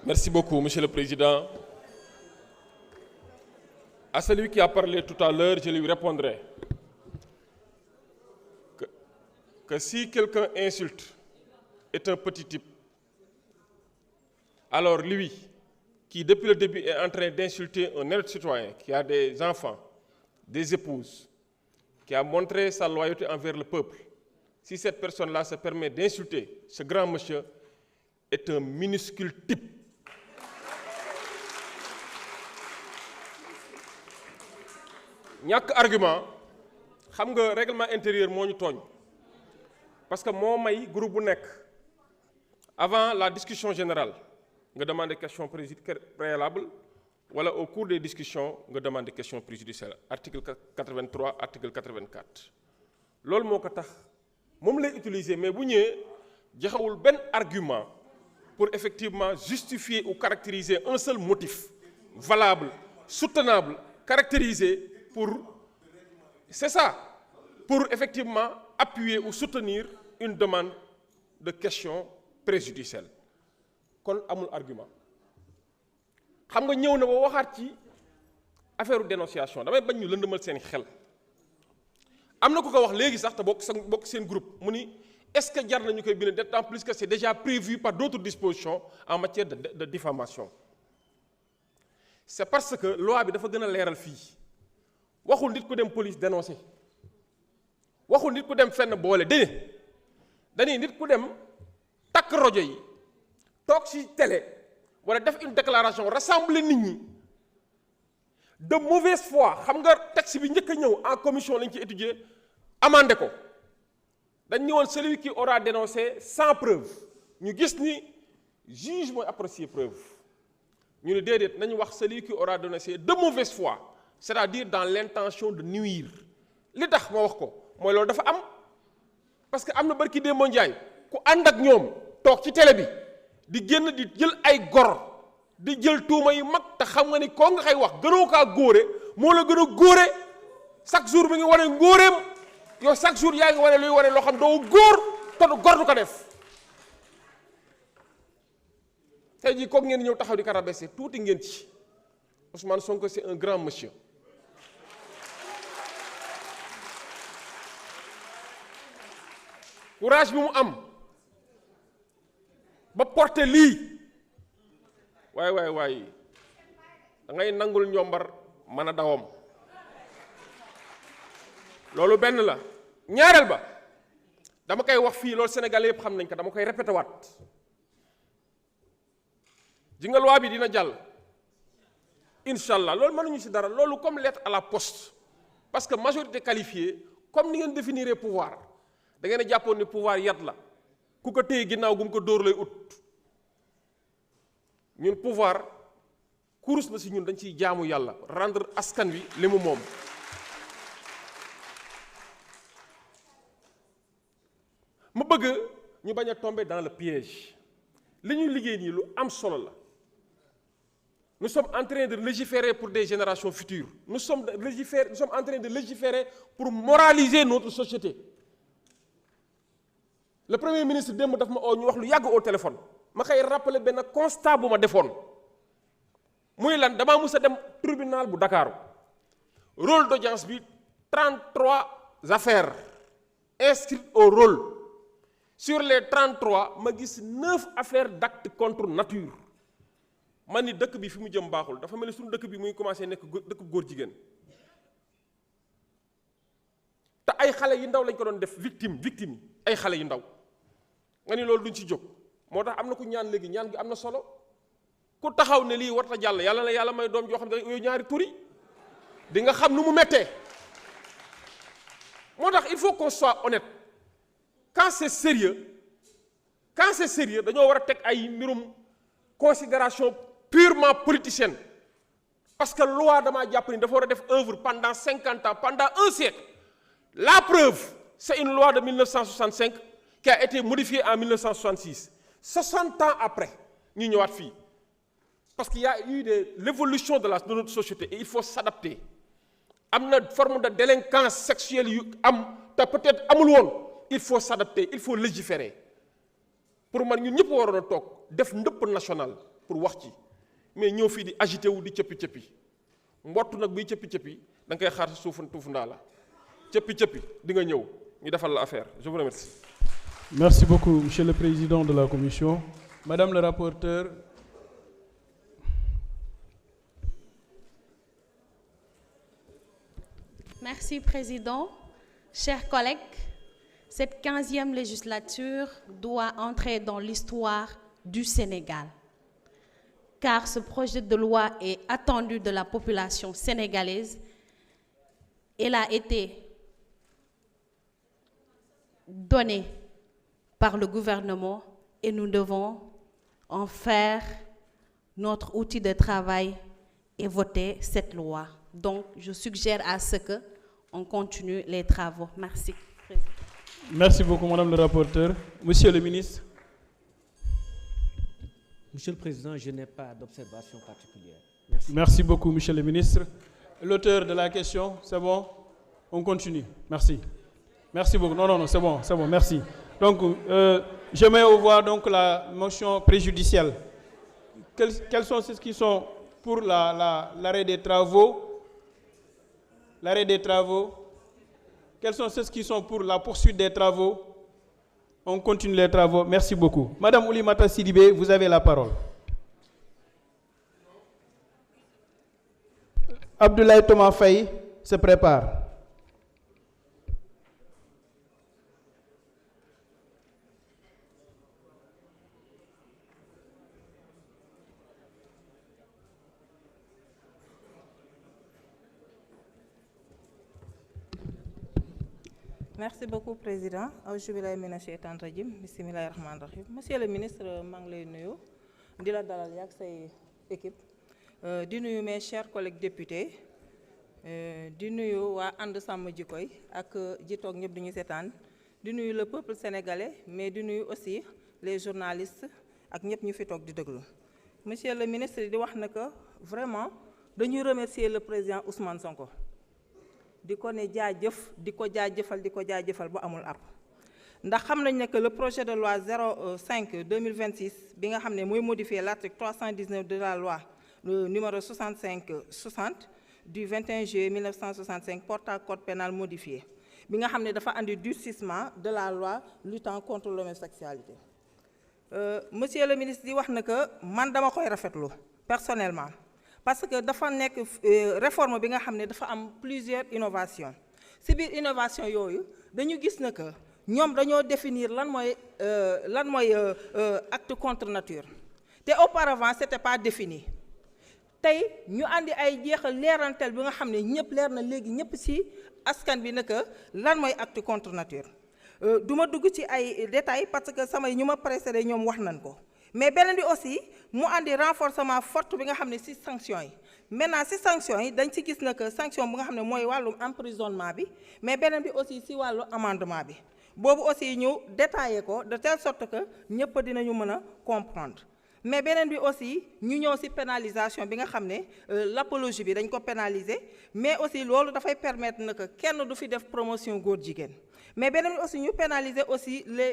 Merci beaucoup, Monsieur le Président. À celui qui a parlé tout à l'heure, je lui répondrai que si quelqu'un insulte est un petit type, alors lui, qui depuis le début est en train d'insulter un honnête citoyen, qui a des enfants, des épouses, qui a montré sa loyauté envers le peuple, si cette personne-là se permet d'insulter ce grand monsieur, est un minuscule type. ñàkk argument xam nga règlement intérieur moo ñu tooñ parce que moo may groupe bu nekk avant la discussion générale nga demander question préalable wala au cours des discussions nga demander question préjudicielle article 83 article 84 loolu moo ko tax moom lay utiliser mais bu ñëwee joxewul benn argument pour effectivement justifier ou caractériser un seul motif valable soutenable caractérisé pour, c'est ça, pour effectivement appuyer ou soutenir une demande de question préjudicielle. Kon amul argument. Xam nga ñëw na ba waxaat ci affaire dénonciation damay bañ ñu lëndëmal seen xel. Am na ku ko wax léegi sax te bokk seen groupe mu ni est-ce que jar nañu koy bind d'autant plus que c'est déjà prévu par d'autres dispositions en matière de diffamation. C'est parce que loi bi dafa gën a leeral fii. waxul nit ku dem police dénoncer waxul nit ku dem fenn boole dañuy nit ku dem takk rajo yi toog ci télé wala def une déclaration rassembler nit ñi de mauvaise foi xam nga texte bi njëkk a ñëw en commission lañ ci étudier amendé ko dañ ñëwoon celui qui aura dénoncé sans preuve ñu gis ni juge mooy apprécier preuve ñu ne déedéet nañu wax celui qui aura dénoncé de mauvaise foi c'est-à-dire dans l'intention de nuire li tax ma wax ko mooy loolu dafa am parce que am na barki Demba Ndiaye ku ànd ak ñoom toog ci télé bi di génn di jël ay gor di jël tuuma yu mag te xam nga ni koo nga xay wax gënoo kaa góore moo la gën a góore chaque jour mi ngi wane ngóoreem yow chaque jour yaa ngi wane luy wane loo xam doo góor te du gor du ko def tey jii kooku ngeen ñëw taxaw di ko rabaisser tuuti ngeen ci Ousmane Sonko c'est un grand monsieur. courage bi mu am ba porter lii waay da ngay nangul njombar mën a dawam loolu benn la ñaareel ba dama koy wax fii loolu Sénégalais yëpp xam nañ ko dama koy répété waat ji nga loi bi dina jàll incha allah loolu mënuñu ci dara loolu comme lettre à la poste parce que majorité qualifiée comme ni ngeen définir pouvoir da ngeen a jàppoon ni pouvoir yat la ku ko téye ginnaaw gu mu ko dóor lay ut ñun pouvoir kurus la ci ñun dañ ciy jaamu yàlla rendre askan wi li mu moom. ma bëgg ñu bañ a tomber dans le piège li ñuy liggéey nii lu am solo la nous sommes en train de légiférer pour des générations futures nous sommes en train de légiférer pour moraliser notre société. Le premier ministre démb daf ma oo ñu wax lu yàgg au téléphone ma koy rappeler benn constat bu ma defoon muy lan damaa mus a dem tribunal bu Dakar rôle d'audience bi 33 affaires inscrites au rôle sur les 33 ma gis 9 affaires d'actes contre nature man ni dëkk bi fi mu jëm baaxul dafa mel ni suñu dëkk bi muy commencé nekk dëkk góor jigéen te ay xale yu ndaw lañ ko doon def victime ay xale yu ndaw nga ni loolu duñ ci jóg moo tax am na ku ñaan léegi ñaan gi am na solo ku taxaw ne lii warta jàll yàlla na yàlla may doom joo xam ne yooyu ñaari turi di nga xam nu mu mettee moo tax il faut qu'on soit honnête quand c'est sérieux dañoo war a teg ay mbirum considération purement politicienne parce que loi damaa jàpp ni dafa war a def œuvre pendant 50 ans pendant un siècle. La preuve, c'est une loi de 1965 qui a été modifiée en 1966. 60 ans après, nous ñëwaat fii parce qu'il y a eu l'évolution de notre société et il faut s'adapter. Am na forme de délinquance sexuelle yu am te peut-être amul woon il faut s'adapter il faut légiférer pour man ñun ñëpp waroon a toog def ndëpp national pour wax ci mais ñëw fii di agité wu di cëppi-cëppi mbott nag buy cëppi-cëppi da nga koy xaar si tuufu ndaa la cëppi-cëppi di nga ñëw ñu defal la affaire. Je vous remercie. Merci beaucoup, Monsieur le Président de la Commission. Madame le rapporteur. Merci, Président. Chers collègues, cette 15e législature doit entrer dans l'histoire du Sénégal, car ce projet de loi est attendu de la population sénégalaise. Il a été donné par le gouvernement et nous devons en faire notre outil de travail et voter cette loi. Donc, je suggère à ce qu'on continue les travaux. Merci. Merci beaucoup, Madame le rapporteur. Monsieur le ministre. Monsieur le Président, je n'ai pas d'observation particulière. Merci. Merci beaucoup, Monsieur le ministre. L'auteur de la question, c'est bon? On continue. Merci. Merci beaucoup. Non, c'est bon, merci. Donc, je mets au voie donc la motion préjudicielle. Quels sont ceux qui sont pour l'arrêt des travaux? L'arrêt des travaux. Quels sont ceux qui sont pour la poursuite des travaux? On continue les travaux. Merci beaucoup. Madame Oulimata Sidibé, vous avez la parole. Abdoulaye Thomas Faye se prépare. Merci beaucoup, Président. Monsieur le ministre, maa ngi lay nuyu di la dalal yak say équipe di nuyu mes chers collègues députés di nuyu waa ànd sàmm jikkoy ak ji toog ñëpp duñu seetaan di nuyu le peuple sénégalais mais di nuyu aussi les journalistes ak ñëpp ñu fi toog di déglu. Monsieur le ministre di wax na que vraiment dañuy remercier le président Ousmane Sonko. di ko ne jaajëf di ko jaajëfal bu amul ab ndax xam nañ ne que le projet de loi 05/2026 bi nga xam ne mooy modifier l'article 319 de la loi numéro 65/60 du 21 juillet 1965 portant code pénal modifié bi nga xam ne dafa andi durcissement de la loi luttant contre l'homosexualité. Monsieur le ministre di wax na que man dama koy rafetlu personnellement. Parce que dafa nekk réforme bi nga xam ne dafa am plusieurs innovations si biir innovation yooyu dañu gis na que ñoom dañoo définir lan mooy acte contre nature te auparavant c'était pas défini tey ñu andi ay jeexal leerantel bi nga xam ne ñëpp leer na léegi ñëpp ci askan bi ne que lan mooy acte contre nature du ma dugg ci ay détails parce que samay ñu ma précédé ñoom wax nañ ko. Mais beneen bi aussi mu andi renforcement fort bi nga xam ne ci sanctions yi maintenant ci sanctions yi dañ ci gis na que sanction bu nga xam ne mooy wàllum emprisonnement bi mais beneen bi aussi ci wàllu amendement bi boobu aussi ñu détaillé ko de telle sorte que ñëpp dinañu mën a comprendre mais beneen bi aussi ñu ñëw ci pénalisation bi nga xam ne l'apologie bi dañ ko pénaliser mais aussi loolu dafay permettre na que kenn du fi def promotion góor jigéen mais beneen bi aussi ñu pénaliser aussi les